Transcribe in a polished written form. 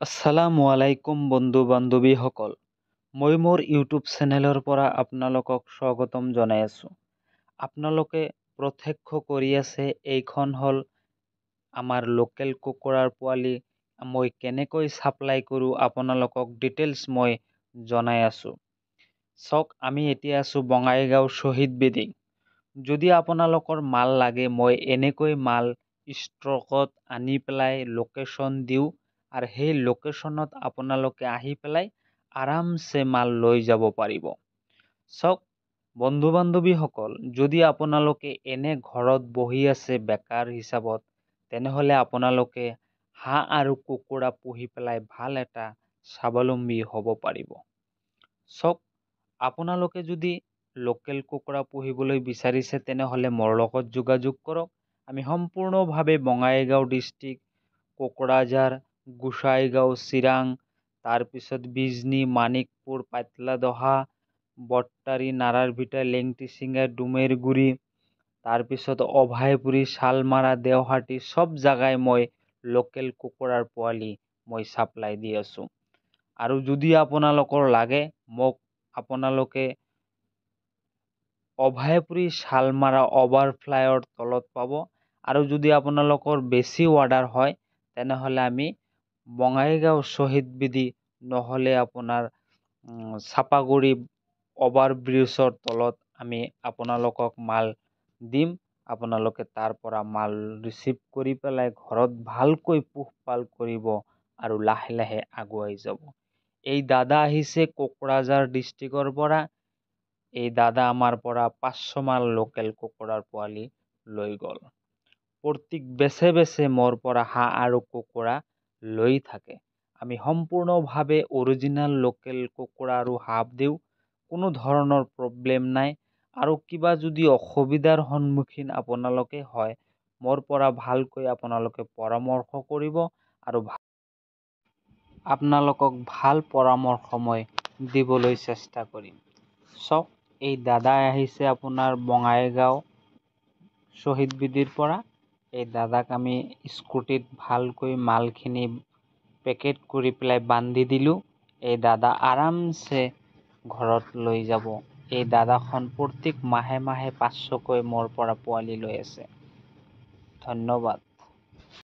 আসসালামু আলাইকুম বন্ধু বান্ধৱীসকল। মই মোৰ ইউটিউব চেনেলৰ পৰা আপোনালোকক স্বাগতম জনাই আছোঁ। আপোনালোকে প্ৰত্যক্ষ কৰি আছে এইখন হ'ল আমাৰ লোকেল কুকুৰাৰ পোৱালি। মই কেনেকৈ ছাপ্লাই কৰোঁ আপোনালোকক ডিটেইলছ মই জনাই আছোঁ। চাওক, আমি এতিয়া আছোঁ বঙাইগাঁও শ্বহীদ বেদী। যদি আপোনালোকৰ মাল লাগে, মই এনেকৈ মাল ষ্টকত আনি পেলাই লোকেশ্যন দিওঁ আৰু সেই লোকেশ্যনত আপোনালোকে আহি পেলাই আৰামছে মাল লৈ যাব পাৰিব। চাওক বন্ধু বান্ধৱীসকল, যদি আপোনালোকে এনে ঘৰত বহি আছে বেকাৰ হিচাপত, তেনেহ'লে আপোনালোকে হাঁহ আৰু কুকুৰা পুহি পেলাই ভাল এটা স্বাৱলম্বী হ'ব পাৰিব। চাওক, আপোনালোকে যদি লোকেল কুকুৰা পুহিবলৈ বিচাৰিছে, তেনেহ'লে মোৰ লগত যোগাযোগ কৰক। আমি সম্পূৰ্ণভাৱে বঙাইগাঁও ডিষ্ট্ৰিক্ট, কোকৰাঝাৰ, গোসাইগাঁও, চিৰাং, তাৰপিছত বিজনী, মানিকপুৰ, পাতলাদহা, বট্টাৰী, নাৰাৰভিটা, লেংটিচিঙা, ডুমেৰগুৰি, তাৰপিছত অভয়পুৰী, শালমাৰা, দেওহাটী, সব জাগাই মই লোকেল কুকুৰাৰ পোৱালি মই ছাপ্লাই দি আছোঁ। আৰু যদি আপোনালোকৰ লাগে, মোক আপোনালোকে অভয়পুৰী, শালমাৰা অভাৰফ্লাইৰ তলত পাব। আৰু যদি আপোনালোকৰ বেছি অৰ্ডাৰ হয়, তেনেহ'লে আমি বঙাইগাঁও শ্বহীদ বেদী নহ'লে আপোনাৰ চাপাগুৰি অভাৰব্ৰিজৰ তলত আমি আপোনালোকক মাল দিম। আপোনালোকে তাৰ পৰা মাল ৰিচিভ কৰি পেলাই ঘৰত ভালকৈ পোহপাল কৰিব আৰু লাহে লাহে আগুৱাই যাব। এই দাদা আহিছে কোকৰাঝাৰ ডিষ্ট্ৰিক্টৰ পৰা। এই দাদা আমাৰ পৰা 500 মান লোকেল কুকুৰাৰ পোৱালি লৈ গ'ল। প্ৰত্যেক বেছে মোৰ পৰা হাঁহ আৰু কুকুৰা লৈ থাকে। আমি সম্পূৰ্ণভাৱে অৰিজিনেল লোকেল কুকুৰা আৰু হাঁহ দিওঁ। কোনো ধৰণৰ প্ৰব্লেম নাই। আৰু কিবা যদি অসুবিধাৰ সন্মুখীন আপোনালোকে হয়, মোৰ পৰা ভালকৈ আপোনালোকে পৰামৰ্শ কৰিব আৰু আপোনালোকক ভাল পৰামৰ্শ মই দিবলৈ চেষ্টা কৰিম। চাওক, এই দাদাই আহিছে আপোনাৰ বঙাইগাঁও শ্বহীদ বেদীৰ পৰা। এই দাদাক আমি স্কুটিত ভালকৈ মালখিনি পেকেট কৰি পেলাই বান্ধি দিলোঁ। এই দাদা আৰামছে ঘৰত লৈ যাব। এই দাদাখন প্ৰত্যেক মাহে মাহে 500কৈ মোৰ পৰা পোৱালি লৈ আছে। ধন্যবাদ।